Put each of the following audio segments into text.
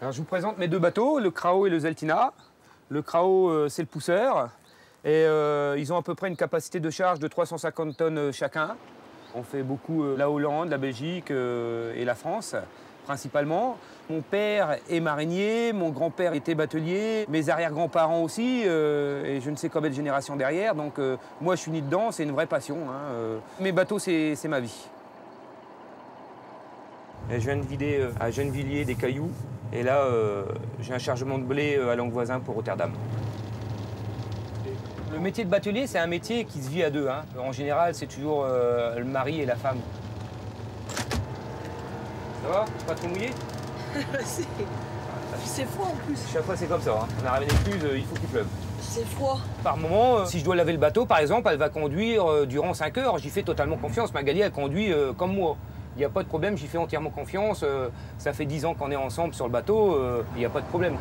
Alors, je vous présente mes deux bateaux, le Krao et le Zeltina. Le Krao, c'est le pousseur. Et ils ont à peu près une capacité de charge de 350 tonnes chacun. On fait beaucoup la Hollande, la Belgique et la France, principalement. Mon père est marinier, mon grand-père était batelier, mes arrière-grands-parents aussi, et je ne sais combien de générations derrière. Donc moi, je suis né dedans, c'est une vraie passion. Mes bateaux, c'est ma vie. Et je viens de vider à Gennevilliers des cailloux. Et là, j'ai un chargement de blé à Languevoisin pour Rotterdam. Le métier de batelier, c'est un métier qui se vit à deux. En général, c'est toujours le mari et la femme. Ça va? Pas trop mouillé? C'est froid en plus. Chaque fois, c'est comme ça. On arrive à l'écluse, il faut qu'il pleuve. C'est froid. Par moment, si je dois laver le bateau, par exemple, elle va conduire durant 5 heures. J'y fais totalement confiance. Magali, elle conduit comme moi. Il n'y a pas de problème, j'y fais entièrement confiance. Ça fait 10 ans qu'on est ensemble sur le bateau, il n'y a pas de problème.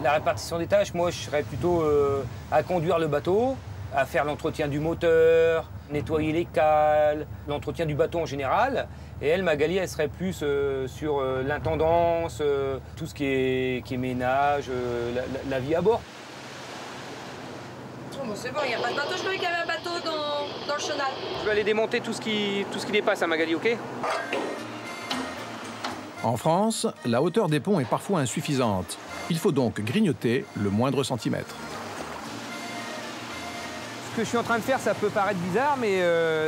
La répartition des tâches, moi, je serais plutôt à conduire le bateau, à faire l'entretien du moteur, nettoyer les cales, l'entretien du bateau en général. Et elle, Magali, elle serait plus sur l'intendance, tout ce qui est ménage, la vie à bord. Oh, c'est bon, il n'y a pas de bateau. Je croyais qu'il y avait un bateau dans le chenal. Je vais aller démonter tout ce qui dépasse à Magali, ok? En France, la hauteur des ponts est parfois insuffisante. Il faut donc grignoter le moindre centimètre. Ce que je suis en train de faire, ça peut paraître bizarre, mais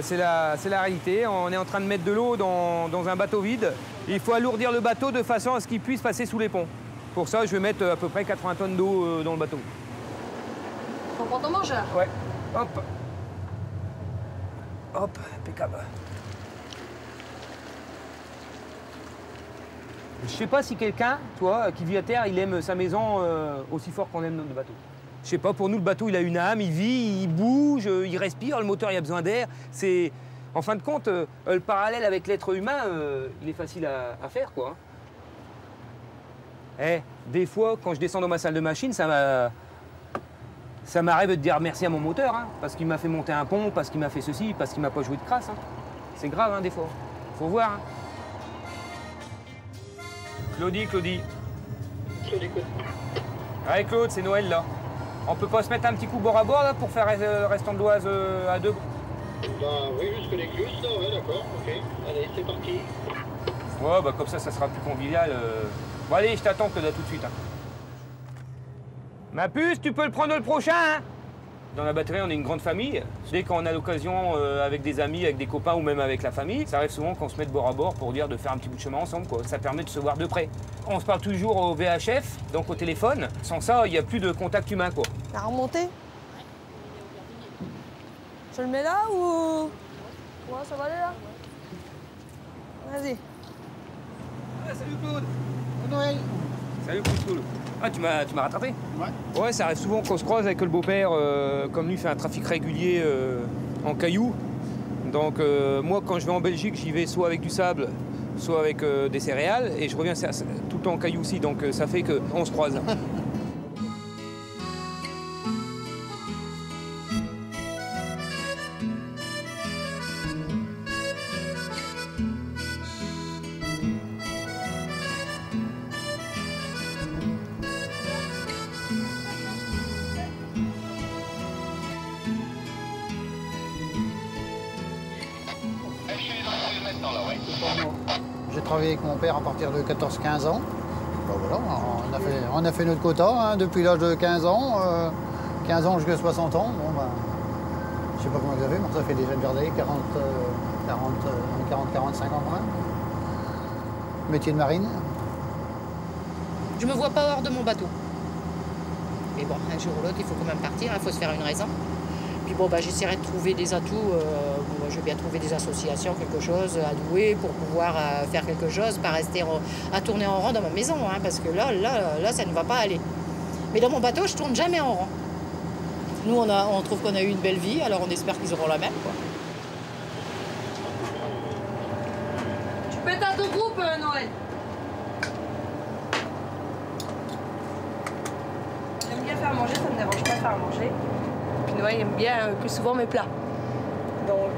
c'est la réalité. On est en train de mettre de l'eau dans un bateau vide. Il faut alourdir le bateau de façon à ce qu'il puisse passer sous les ponts. Pour ça, je vais mettre à peu près 80 tonnes d'eau dans le bateau. On prend ton mangeur. Ouais. Hop. Hop, impeccable. Je sais pas si quelqu'un, toi, qui vit à terre, il aime sa maison aussi fort qu'on aime notre bateau. Je sais pas, pour nous, le bateau, il a une âme, il vit, il bouge, il respire, le moteur, il a besoin d'air. C'est, en fin de compte, le parallèle avec l'être humain, il est facile à faire, quoi. Des fois, quand je descends dans ma salle de machine, ça m'arrive de dire merci à mon moteur, parce qu'il m'a fait monter un pont, parce qu'il m'a fait ceci, parce qu'il m'a pas joué de crasse. C'est grave, des fois. Faut voir. Claudie. Claudie, allez, Claude, c'est Noël, là. On peut pas se mettre un petit coup bord à bord, là, pour faire restant de l'Oise à deux? Bah oui, jusque l'écluse, là, ouais, d'accord, ok. Allez, c'est parti. Ouais, bah comme ça sera plus convivial. Bon, allez, je t'attends, Claude, à tout de suite. Ma puce, tu peux le prendre le prochain, Dans la batterie, on est une grande famille. Dès qu'on a l'occasion, avec des amis, avec des copains ou même avec la famille, ça arrive souvent qu'on se mette bord à bord pour dire de faire un petit bout de chemin ensemble, quoi. Ça permet de se voir de près. On se parle toujours au VHF, donc au téléphone. Sans ça, il n'y a plus de contact humain, quoi. La remontée. Je le mets là ou... Ouais, ça va aller là. Vas-y. Ah, salut Claude. Bonne Noël. Salut Claude. Ah, tu m'as rattrapé? Ouais. Ouais, ça arrive souvent qu'on se croise avec le beau-père, comme lui fait un trafic régulier en cailloux. Donc moi, quand je vais en Belgique, j'y vais soit avec du sable, soit avec des céréales, et je reviens tout le temps en cailloux aussi, donc ça fait qu'on se croise. J'ai travaillé avec mon père à partir de 14-15 ans. Ben voilà, on a fait notre quota depuis l'âge de 15 ans. 15 ans jusqu'à 60 ans. Bon, ben, je sais pas comment vous avez, mais ça fait déjà une jardin, 40-45 ans quand même. Métier de marine. Je me vois pas hors de mon bateau. Mais bon, un jour ou l'autre, il faut quand même partir, il faut se faire une raison. Puis bon, bah, j'essaierai de trouver des atouts. Je vais bien trouver des associations, quelque chose à louer pour pouvoir faire quelque chose, pas rester à tourner en rond dans ma maison, parce que là, ça ne va pas aller. Mais dans mon bateau, je tourne jamais en rond. Nous, on trouve qu'on a eu une belle vie, alors on espère qu'ils auront la même, quoi. Tu peux être à ton groupe, Noël. J'aime bien faire manger, ça me dérange pas de faire manger. Puis Noël il aime bien plus souvent mes plats. Donc,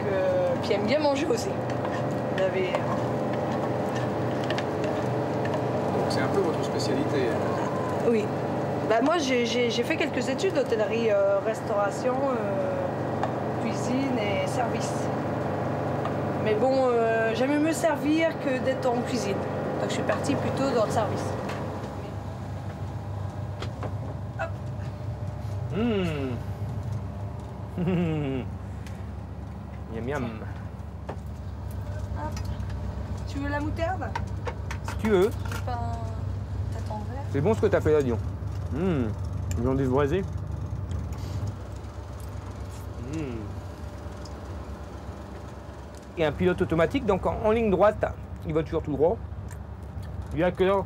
puis il aime bien manger aussi. Vous avez... c'est un peu votre spécialité. Oui. Bah, moi, j'ai fait quelques études d'hôtellerie, restauration, cuisine et service. Mais bon, j'aime mieux servir que d'être en cuisine. Donc je suis partie plutôt dans le service. Miam miam. Hop. Tu veux la moutarde? Si tu veux. T'attendrais. C'est bon ce que t'as fait là, Dion. Viande braisée. Il y a un pilote automatique, donc en ligne droite, il va toujours tout droit. Bien que là,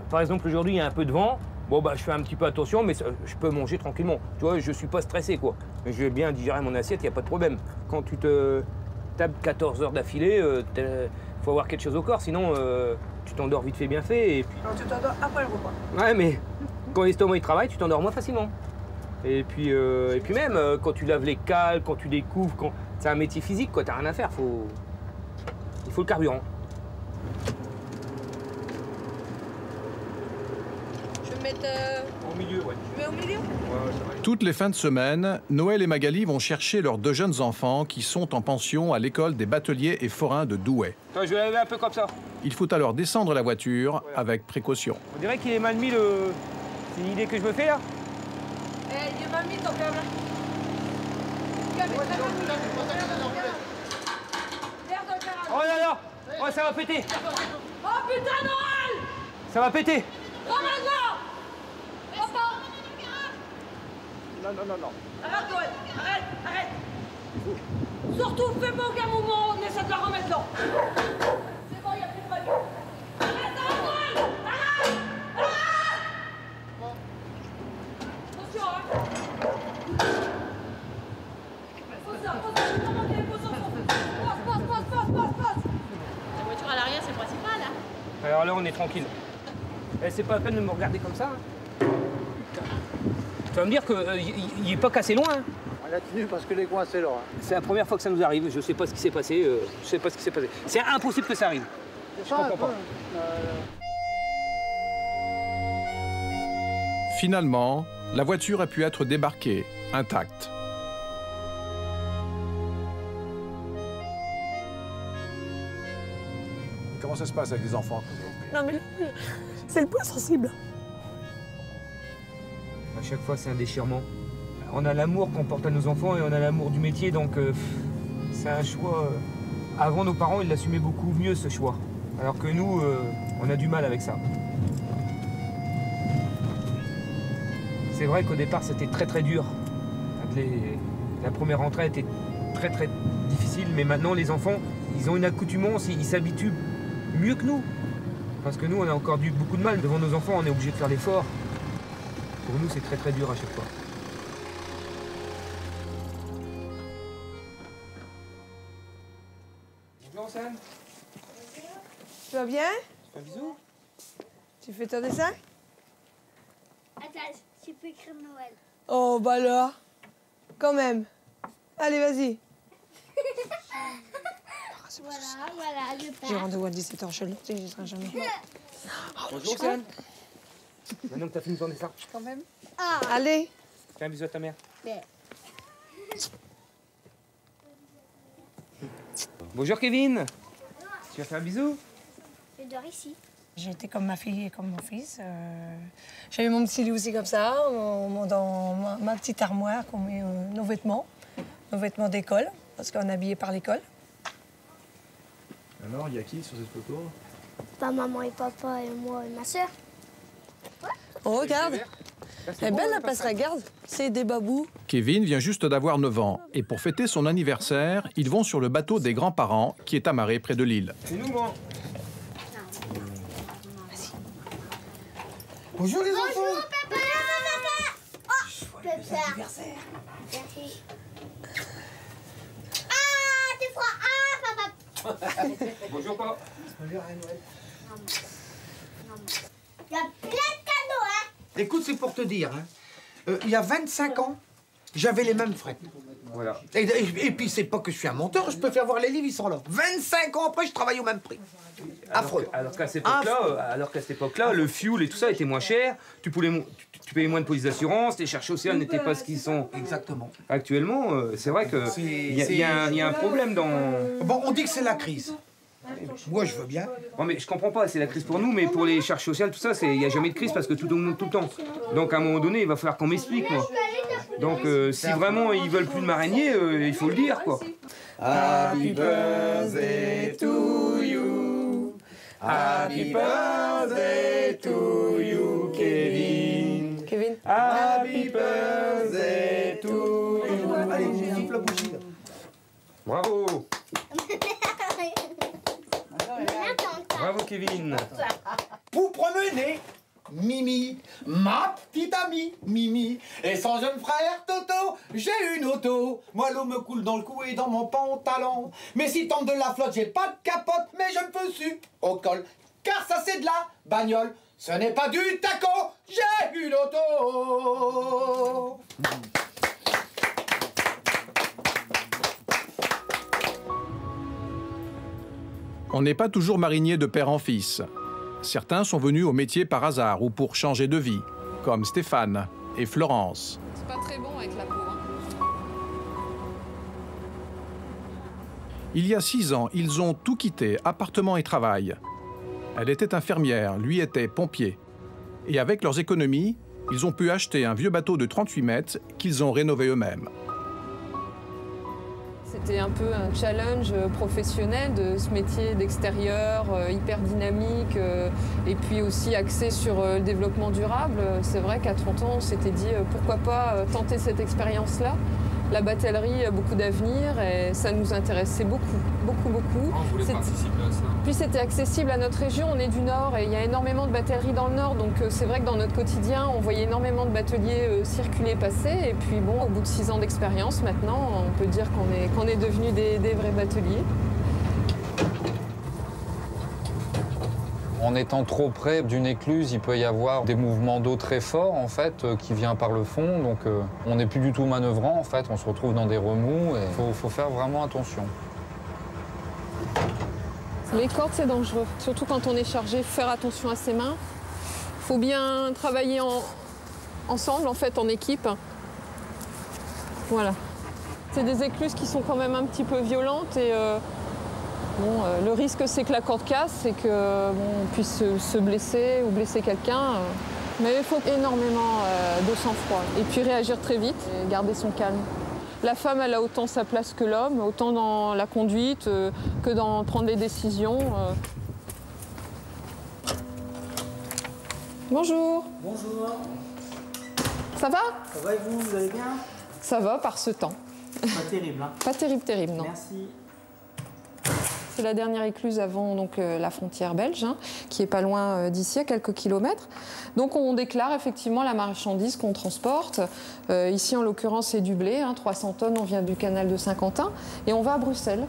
par exemple, aujourd'hui, il y a un peu de vent. Bon, bah, je fais un petit peu attention, mais je peux manger tranquillement. Tu vois, je suis pas stressé, quoi. Mais je vais bien digérer mon assiette, il n'y a pas de problème. Quand tu te tapes 14 heures d'affilée, faut avoir quelque chose au corps, sinon tu t'endors vite fait, bien fait. Et puis... Non, tu t'endors après le repas. Ouais, mais quand l'estomac il travaille, tu t'endors moins facilement. Et puis même, quand tu laves les cales, quand tu découvres, quand... c'est un métier physique, quoi. T'as rien à faire, il faut le carburant. Je vais mettre... Au milieu, ouais. Je mets au milieu? Toutes les fins de semaine, Noël et Magali vont chercher leurs 2 jeunes enfants qui sont en pension à l'école des bateliers et forains de Douai. Attends, je vais laver un peu comme ça. Il faut alors descendre la voiture avec précaution. On dirait qu'il est mal mis le... C'est une idée que je me fais, là? Il est mal mis ton câble. Oh là là! Oh, ça va péter! Oh putain, Noël! Ça va péter! Oh maintenant! Papa! Non. Arrête, Noël! Arrête! Surtout, fais pas aucun mouvement, on essaie de la remettre là. C'est bon, il n'y a plus de bague. Arrête, Noël! Arrête! Attention, hein! Passe. La voiture à l'arrière, c'est le principal. Hein. Alors là, on est tranquille. C'est pas la peine de me regarder comme ça. Hein. Tu vas me dire qu'il n'est pas cassé loin. Hein. On a tenu parce que les coins, c'est là. C'est la première fois que ça nous arrive. Je sais pas ce qui s'est passé. C'est impossible que ça arrive. Je comprends pas. Finalement, la voiture a pu être débarquée, intacte. Comment ça se passe avec les enfants? Non mais c'est le point sensible. À chaque fois, c'est un déchirement. On a l'amour qu'on porte à nos enfants et on a l'amour du métier, donc c'est un choix. Avant, nos parents, ils l'assumaient beaucoup mieux, ce choix. Alors que nous, on a du mal avec ça. C'est vrai qu'au départ, c'était très dur. La première rentrée était très difficile, mais maintenant, les enfants, ils ont une accoutumance, ils s'habituent mieux que nous. Parce que nous, on a encore beaucoup de mal. Devant nos enfants, on est obligé de faire l'effort. Pour nous, c'est très dur à chaque fois. Bonjour, Sam. Tu vas bien? Un bisou. Tu fais ton dessin? Attends, tu peux écrire Noël. Oh bah là, quand même. Allez, vas-y. Voilà, je J'ai pars. rendez-vous à 17h chez le je serai jamais. Bonjour, Sam. Maintenant que t'as fini ton dessin. Quand même. Ah, Allez. Fais un bisou à ta mère. mais Bonjour, Kevin. Tu vas faire un bisou? je dors ici. J'ai été comme ma fille et comme mon fils. J'avais mon petit lit aussi comme ça, dans ma petite armoire qu'on met nos vêtements d'école, parce qu'on est habillé par l'école. Alors, il y a qui sur cette photo? Pas maman et papa et moi et ma soeur. Oh, regarde. Elle est belle la place, regarde. C'est des babous. Kevin vient juste d'avoir 9 ans et pour fêter son anniversaire, ils vont sur le bateau des grands-parents qui est amarré près de l'île. C'est nous, moi. Bonjour les enfants. Bonjour papa. Oh, papa. Anniversaire. Merci. Ah, t'es froid. Ah, papa. Bonjour, papa. Il y a plein de cadeaux, hein. Écoute, c'est pour te dire, hein, il y a 25 ans, j'avais les mêmes frais. Voilà. Et puis, c'est pas que je suis un monteur, je peux faire voir les livres, ils sont là. 25 ans après, je travaille au même prix. Affreux. Alors qu'à cette époque-là, le fuel et tout ça était moins cher. Tu payais moins de polices d'assurance, les charges sociales n'étaient pas ce qu'ils sont. Exactement. Actuellement, c'est vrai qu'il y a un problème dans... Bon, on dit que c'est la crise. Moi, je veux bien. Non, mais je comprends pas, c'est la crise pour nous, mais pour les charges sociales, tout ça, il n'y a jamais de crise parce que tout monte tout le temps. Donc à un moment donné, il va falloir qu'on m'explique, moi. Donc si vraiment ils veulent plus de mariniers, il faut le dire, quoi. Happy birthday to you. Happy birthday to you, Kevin. Kevin. Happy birthday to you. Allez, j'ai souffle la bougie, là. Bravo. Bravo, Kevin. Vous promenez, Mimi, ma petite amie, Mimi, et son jeune frère Toto, j'ai une auto. Moi, l'eau me coule dans le cou et dans mon pantalon. Mais si tombe de la flotte, j'ai pas de capote, mais je me fais su au col. Car ça, c'est de la bagnole. Ce n'est pas du taco, j'ai une auto. On n'est pas toujours marinier de père en fils. Certains sont venus au métier par hasard ou pour changer de vie, comme Stéphane et Florence. C'est pas très bon avec la peau, hein. Il y a 6 ans, ils ont tout quitté, appartement et travail. Elle était infirmière, lui était pompier. Et avec leurs économies, ils ont pu acheter un vieux bateau de 38 mètres qu'ils ont rénové eux-mêmes. C'était un peu un challenge professionnel de ce métier d'extérieur, hyper dynamique, et puis aussi axé sur le développement durable. C'est vrai qu'à 30 ans, on s'était dit pourquoi pas tenter cette expérience-là. La batellerie a beaucoup d'avenir et ça nous intéressait beaucoup. On voulait participer à ça. Puis c'était accessible à notre région, on est du Nord et il y a énormément de batelleries dans le Nord, donc c'est vrai que dans notre quotidien, on voyait énormément de bateliers circuler, passer. Et puis bon, au bout de 6 ans d'expérience, maintenant, on peut dire qu'on est devenus des vrais bateliers. En étant trop près d'une écluse, il peut y avoir des mouvements d'eau très forts en fait, qui viennent par le fond. Donc on n'est plus du tout manœuvrant en fait, on se retrouve dans des remous et il faut faire vraiment attention. Les cordes, c'est dangereux, surtout quand on est chargé, faire attention à ses mains. Il faut bien travailler ensemble, en fait, en équipe. Voilà. C'est des écluses qui sont quand même un petit peu violentes et le risque, c'est que la corde casse et qu'on puisse se blesser ou blesser quelqu'un. Mais il faut énormément de sang-froid et puis réagir très vite et garder son calme. La femme, elle a autant sa place que l'homme, autant dans la conduite que dans prendre les décisions. Bonjour. Bonjour. Ça va? Ça va et vous allez bien? Ça va par ce temps. Pas terrible, hein? Pas terrible, non. Merci. C'est la dernière écluse avant donc, la frontière belge, hein, qui est pas loin d'ici, à quelques kilomètres. Donc on déclare effectivement la marchandise qu'on transporte. Ici, en l'occurrence, c'est du blé, hein, 300 tonnes, on vient du canal de Saint-Quentin, et on va à Bruxelles.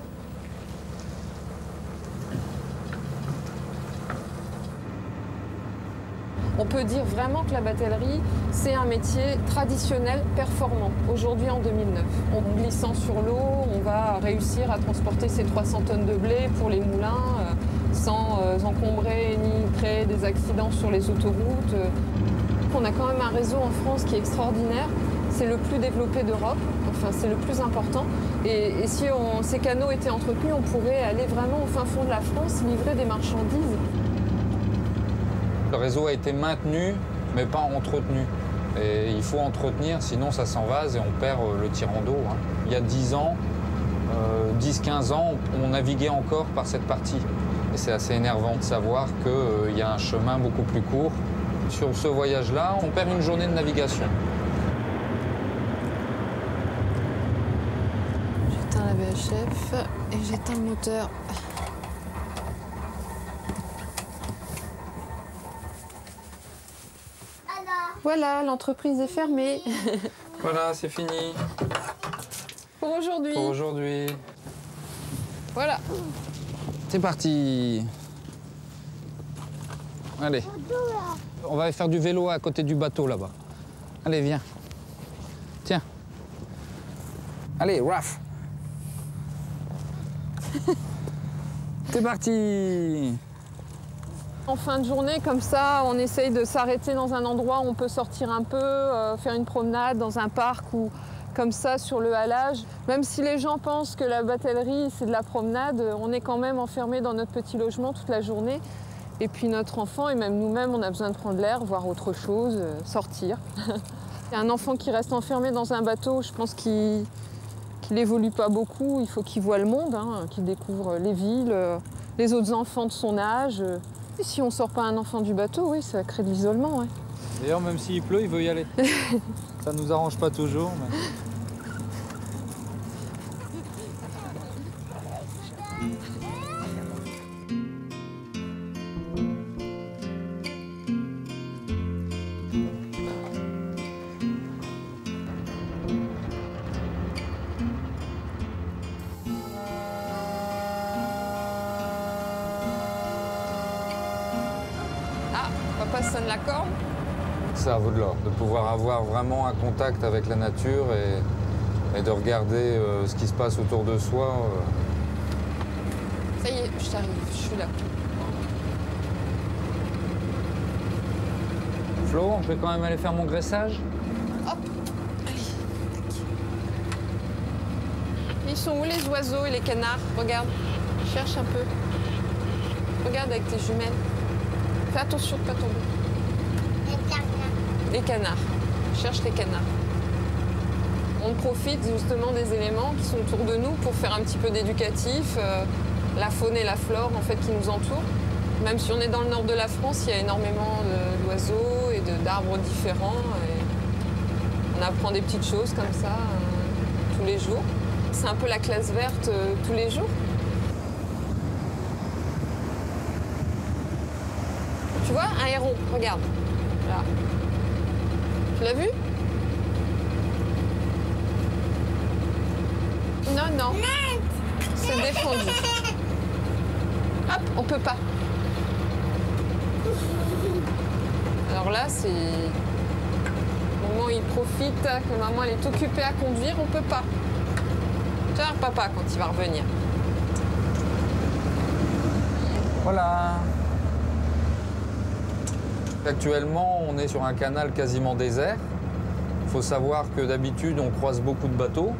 On peut dire vraiment que la batellerie, c'est un métier traditionnel, performant, aujourd'hui en 2009. En glissant sur l'eau, on va réussir à transporter ces 300 tonnes de blé pour les moulins sans encombrer ni créer des accidents sur les autoroutes. On a quand même un réseau en France qui est extraordinaire. C'est le plus développé d'Europe, enfin c'est le plus important. Et si ces canaux étaient entretenus, on pourrait aller vraiment au fin fond de la France, livrer des marchandises. Le réseau a été maintenu, mais pas entretenu. Et il faut entretenir, sinon ça s'envase et on perd le tirant d'eau. Hein. Il y a 10 ans, 10-15 ans, on naviguait encore par cette partie. Et c'est assez énervant de savoir qu'il y a un chemin beaucoup plus court. Sur ce voyage-là, on perd une journée de navigation. J'éteins la VHF et j'éteins le moteur. Voilà, l'entreprise est fermée. Voilà, c'est fini. Pour aujourd'hui. Pour aujourd'hui. Voilà. C'est parti. Allez. On va faire du vélo à côté du bateau là-bas. Allez, viens. Tiens. Allez, Raph. C'est parti. En fin de journée, comme ça, on essaye de s'arrêter dans un endroit où on peut sortir un peu, faire une promenade dans un parc ou comme ça sur le halage. Même si les gens pensent que la batellerie, c'est de la promenade, on est quand même enfermé dans notre petit logement toute la journée. Et puis notre enfant et même nous-mêmes, on a besoin de prendre l'air, voir autre chose, sortir. Un enfant qui reste enfermé dans un bateau, je pense qu'il n'évolue pas beaucoup. Il faut qu'il voit le monde, hein, qu'il découvre les villes, les autres enfants de son âge. Et si on ne sort pas un enfant du bateau, oui, ça crée de l'isolement. Ouais. D'ailleurs, même s'il pleut, il veut y aller. Ça ne nous arrange pas toujours. Mais... Papa sonne la corde. Ça vaut de l'or, de pouvoir avoir vraiment un contact avec la nature et de regarder ce qui se passe autour de soi. Ça y est, je t'arrive, je suis là. Flo, on peut quand même aller faire mon graissage? Hop, allez. Ils sont où les oiseaux et les canards? Regarde, cherche un peu. Regarde avec tes jumelles. Fais attention de ne pas tomber. Les canards. Cherche les canards. On profite justement des éléments qui sont autour de nous pour faire un petit peu d'éducatif, la faune et la flore en fait qui nous entourent. Même si on est dans le nord de la France, il y a énormément d'oiseaux et d'arbres différents. Et on apprend des petites choses comme ça tous les jours. C'est un peu la classe verte tous les jours. Tu vois, un héron, regarde. Là. Tu l'as vu? Non, non. C'est défendu. Hop, on peut pas. Alors là, c'est... Au moment où il profite, que maman elle est occupée à conduire, on peut pas. Tu vas voir papa quand il va revenir. Voilà. Actuellement, on est sur un canal quasiment désert. Il faut savoir que d'habitude, on croise beaucoup de bateaux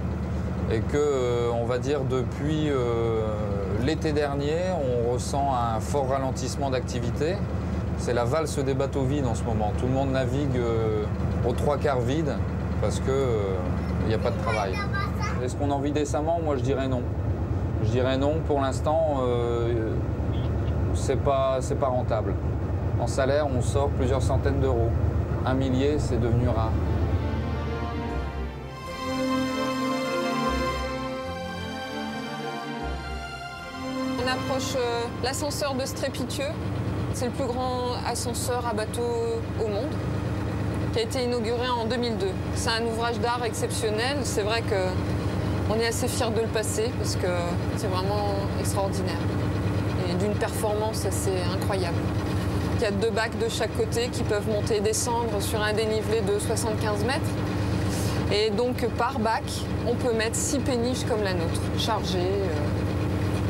et que, on va dire, depuis l'été dernier, on ressent un fort ralentissement d'activité. C'est la valse des bateaux vides en ce moment. Tout le monde navigue aux 3/4 vide parce qu'il n'y a pas de travail. Est-ce qu'on en vit décemment? Moi, je dirais non. Je dirais non. Pour l'instant, c'est pas rentable. En salaire, on sort plusieurs centaines d'euros. 1 millier, c'est devenu rare. On approche l'ascenseur de Strépitieux. C'est le plus grand ascenseur à bateau au monde, qui a été inauguré en 2002. C'est un ouvrage d'art exceptionnel. C'est vrai qu'on est assez fiers de le passer parce que c'est vraiment extraordinaire et d'une performance assez incroyable. Il y a 2 bacs de chaque côté qui peuvent monter et descendre sur un dénivelé de 75 mètres. Et donc par bac, on peut mettre 6 péniches comme la nôtre, chargées.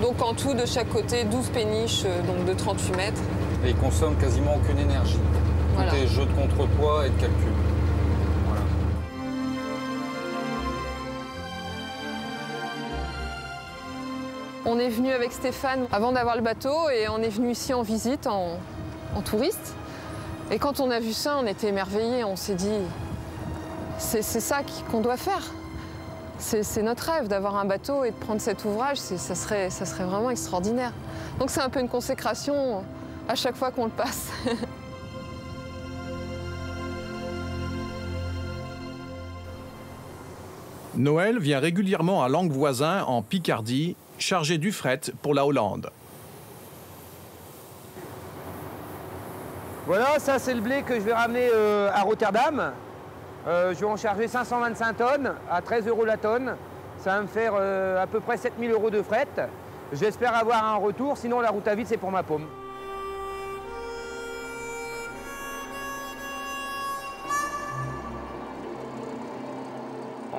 Donc en tout, de chaque côté, 12 péniches donc de 38 mètres. Et ils consomment quasiment aucune énergie. Voilà. Tout est jeu de contrepoids et de calcul. Voilà. On est venu avec Stéphane avant d'avoir le bateau et on est venu ici en visite, en touriste. Et quand on a vu ça, on était émerveillés. On s'est dit, c'est ça qu'on doit faire. C'est notre rêve d'avoir un bateau et de prendre cet ouvrage. Ça serait vraiment extraordinaire. Donc c'est un peu une consécration à chaque fois qu'on le passe. Noël vient régulièrement à Languevoisin, en Picardie, chargé du fret pour la Hollande. Voilà, ça c'est le blé que je vais ramener à Rotterdam. Je vais en charger 525 tonnes à 13 € la tonne. Ça va me faire à peu près 7 000 € de fret. J'espère avoir un retour, sinon la route à vide c'est pour ma paume.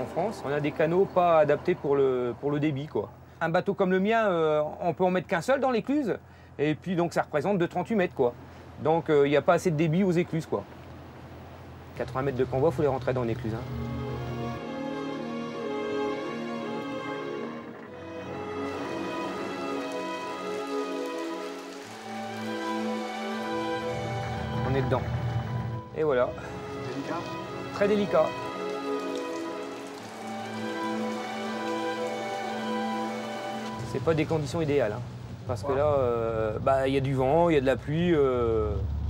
en France. On a des canaux pas adaptés pour le débit, quoi. Un bateau comme le mien, on peut en mettre qu'un seul dans l'écluse. Et puis donc ça représente 2,38 mètres, quoi. Donc il n'y a pas assez de débit aux écluses, quoi. 80 mètres de convoi, il faut les rentrer dans l'écluse. Hein. On est dedans. Et voilà. Délicat. Très délicat. C'est pas des conditions idéales. Hein. Parce que là, y a du vent, il y a de la pluie.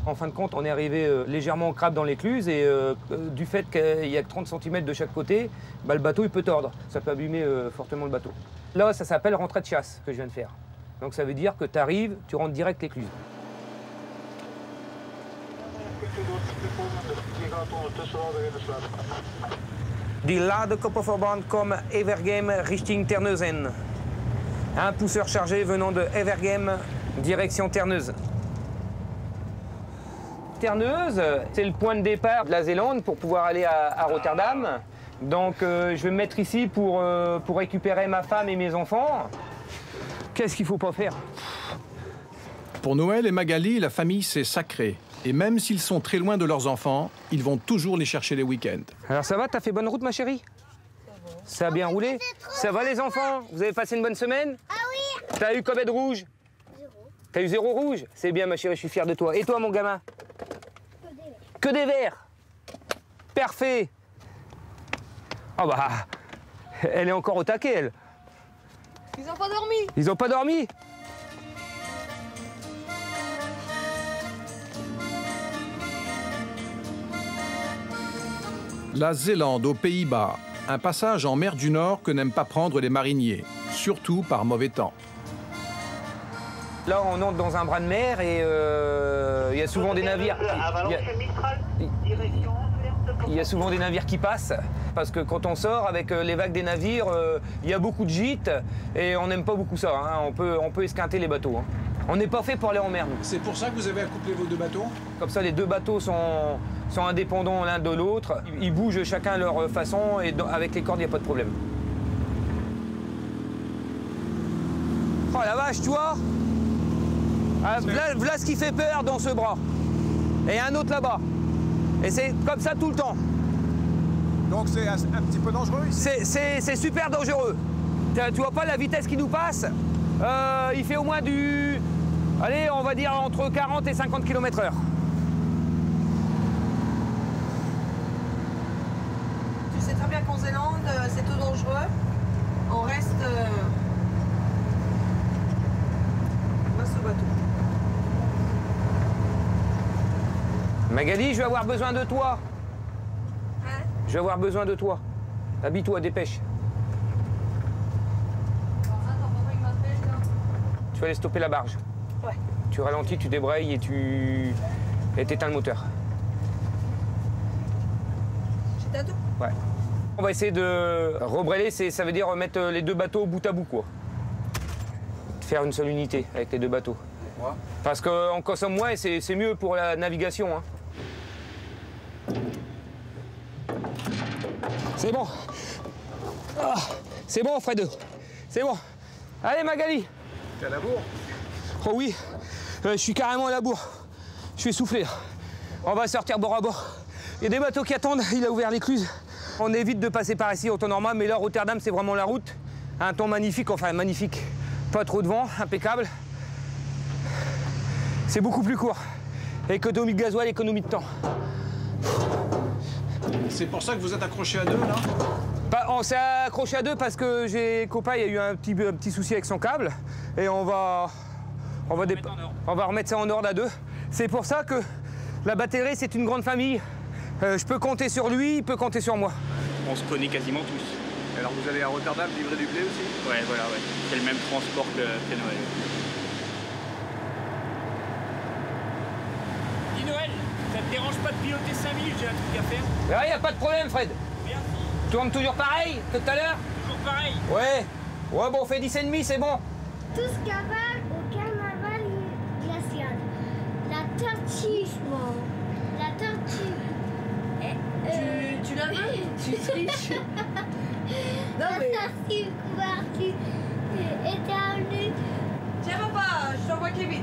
En fin de compte, on est arrivé légèrement en crabe dans l'écluse et du fait qu'il y a que 30 cm de chaque côté, le bateau il peut tordre. Ça peut abîmer fortement le bateau. Là, ça s'appelle rentrée de chasse que je viens de faire. Donc ça veut dire que tu arrives, tu rentres direct l'écluse. Die ladekoppelverband komen Evergem richting Terneuzen. Un pousseur chargé venant de Evergem, direction Terneuse. Terneuse, c'est le point de départ de la Zélande pour pouvoir aller à Rotterdam. Donc je vais me mettre ici pour récupérer ma femme et mes enfants. Qu'est-ce qu'il ne faut pas faire? Pour Noël et Magali, la famille, c'est sacré. Et même s'ils sont très loin de leurs enfants, ils vont toujours les chercher les week-ends. Alors ça va, t'as fait bonne route, ma chérie? Ça a bien roulé? Ça va, les enfants? Vous avez passé une bonne semaine? Ah oui. T'as eu combien de rouge? 0. T'as eu 0 rouge? C'est bien, ma chérie, je suis fier de toi. Et toi, mon gamin? Que des verts. Parfait. Ah bah, elle est encore au taquet, elle. Ils ont pas dormi. Ils ont pas dormi? La Zélande, aux Pays-Bas, un passage en mer du Nord que n'aiment pas prendre les mariniers, surtout par mauvais temps. Là, on entre dans un bras de mer et il y a souvent des navires. Il y a souvent des navires qui passent, parce que quand on sort avec les vagues des navires, il y a beaucoup de gîtes et on n'aime pas beaucoup ça. Hein. On peut esquinter les bateaux. Hein. On n'est pas fait pour aller en mer. C'est pour ça que vous avez accouplé vos 2 bateaux? Comme ça, les 2 bateaux sont indépendants l'un de l'autre. Ils bougent chacun à leur façon et avec les cordes, il n'y a pas de problème. Oh la vache, tu vois? Voilà ce qui fait peur dans ce bras. Et un autre là-bas. Et c'est comme ça tout le temps. Donc c'est un petit peu dangereux ici? C'est super dangereux. Tu vois pas la vitesse qui nous passe? Il fait au moins du... Allez, on va dire entre 40 et 50 km/h. Tu sais très bien qu'en Zélande, c'est tout dangereux. On reste au bateau. Magali, je vais avoir besoin de toi. Hein? Je vais avoir besoin de toi. Habille-toi, dépêche. Tu vas aller stopper la barge. Ouais. Tu ralentis, tu débrayes et tu éteins le moteur. J'ai tout. Ouais. On va essayer de rebrailler, ça veut dire remettre les 2 bateaux bout à bout, quoi. Faire une seule unité avec les 2 bateaux. Ouais. Parce qu'on consomme moins et c'est mieux pour la navigation. Hein. C'est bon. Ah, c'est bon, Fred. C'est bon. Allez, Magali. T'es à la bourre? Oh oui, je suis carrément à la bourre. Je suis essoufflé. On va sortir bord à bord. Il y a des bateaux qui attendent, il a ouvert l'écluse. On évite de passer par ici au temps normal, mais là, Rotterdam, c'est vraiment la route. Un temps magnifique, enfin magnifique. Pas trop de vent, impeccable. C'est beaucoup plus court. Économie de gasoil, économie de temps. C'est pour ça que vous êtes accroché à 2, là? On s'est accroché à 2 parce que Copa, il y a eu un petit souci avec son câble. Et on va remettre ça en ordre à 2. C'est pour ça que la batterie, c'est une grande famille. Je peux compter sur lui, il peut compter sur moi. On se connaît quasiment tous. Alors vous allez à Rotterdam livrer du blé aussi? Ouais, voilà, ouais. C'est le même transport que Noël. Dis Noël, ça te dérange pas de piloter 5 minutes, j'ai un truc à faire? Il n'y a pas de problème, Fred. Merci. Tourne toujours pareil que tout à l'heure? Toujours pareil. Ouais. Ouais, bon, on fait 10,5, c'est bon. Tous cavales au carnaval glacial. La tortue, La tortue. Tu la veux? Tu triches. Non mais... Merci, couverture. Éternue. Tiens papa, je t'envoie Kevin.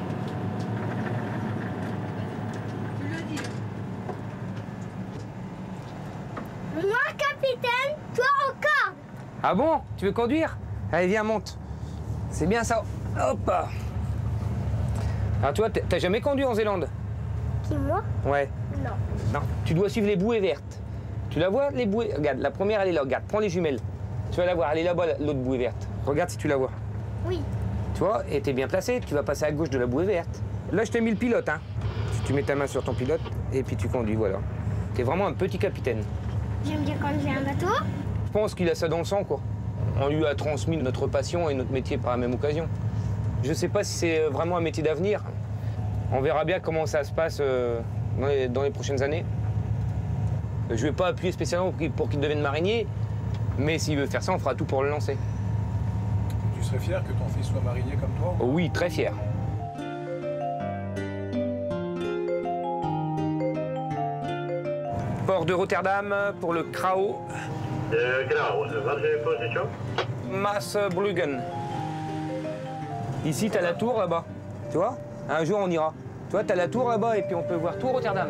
Tu le dis. Moi, capitaine, toi encore. Ah bon? Tu veux conduire? Allez, viens, monte. C'est bien ça. Hop. Alors toi, t'as jamais conduit en Zélande? Qui, moi? Ouais. Non. Non. Tu dois suivre les bouées vertes. Tu la vois, les bouées? Regarde, la première, elle est là. Regarde, prends les jumelles. Tu vas la voir, elle est là-bas, l'autre bouée verte. Regarde si tu la vois. Oui. Tu vois, et t'es bien placé, tu vas passer à gauche de la bouée verte. Là, je t'ai mis le pilote, hein. Tu mets ta main sur ton pilote et puis tu conduis, voilà. T'es vraiment un petit capitaine. J'aime bien conduire un bateau. Je pense qu'il a ça dans le sang, quoi. On lui a transmis notre passion et notre métier par la même occasion. Je sais pas si c'est vraiment un métier d'avenir. On verra bien comment ça se passe dans les prochaines années. Je vais pas appuyer spécialement pour qu'il devienne marinier, mais s'il veut faire ça, on fera tout pour le lancer. Tu serais fier que ton fils soit marinier comme toi? Oh oui, très fier. Port de Rotterdam pour le Krao. Krao, wat is de position? Maasbruggen. Ici, tu as la tour là-bas. Tu vois? Un jour, on ira. Tu vois, tu as la tour là-bas et puis on peut voir tout Rotterdam.